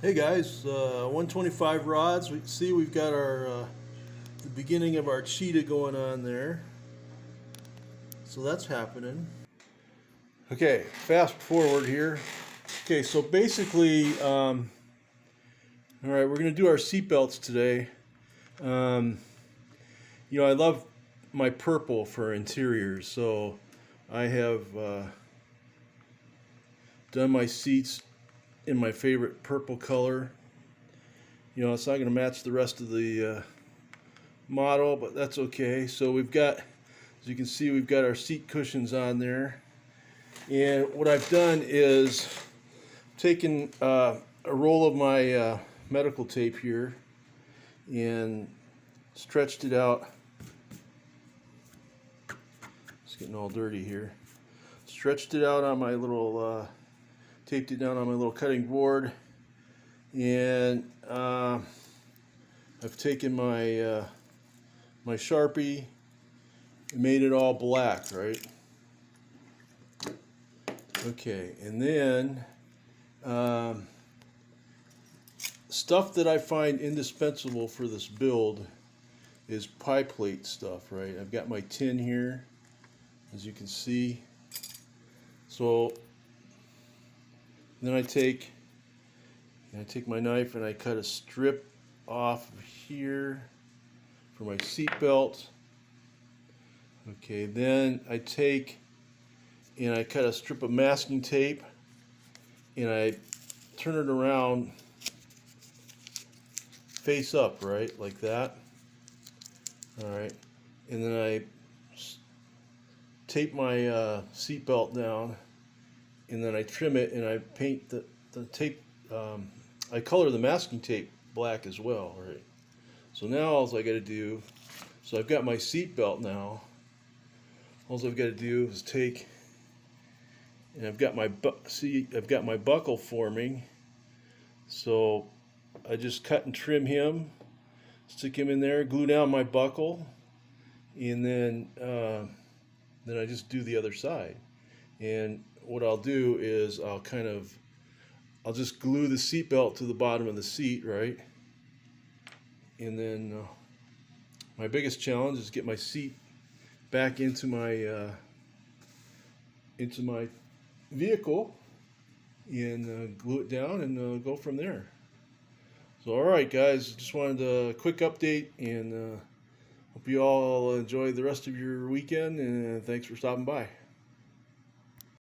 Hey guys, 125 rods. We can see we've got our the beginning of our cheetah going on there. So that's happening. Okay, fast forward here. Okay, so basically, all right, we're gonna do our seat belts today. Um, I love my purple for interiors, so I have done my seats in my favorite purple color. It's not gonna match the rest of the model, but that's okay. So we've got, as you can see, we've got our seat cushions on there. And what I've done is taken a roll of my medical tape here and stretched it out. It's getting all dirty here. Stretched it out on my little, taped it down on my little cutting board. And I've taken my my Sharpie and made it all black, right? Okay, and then stuff that I find indispensable for this build is pie plate stuff, right? I've got my tin here, as you can see. So then I take my knife and I cut a strip off of here for my seat belt. Okay, then I take and I cut a strip of masking tape and I turn it around face up, right, like that. All right, and then I tape my seat belt down, and then I trim it and I paint the tape. I color the masking tape black as well, right? So now all I got to do, so I've got my seat belt now. All I've got to do is take, and I've got my buckle forming. So I just cut and trim him, stick him in there, glue down my buckle, and then I just do the other side. And what I'll do is I'll just glue the seatbelt to the bottom of the seat, right? And then my biggest challenge is get my seat back into my vehicle and glue it down and go from there. So, all right, guys, just wanted a quick update, and hope you all enjoy the rest of your weekend, and thanks for stopping by.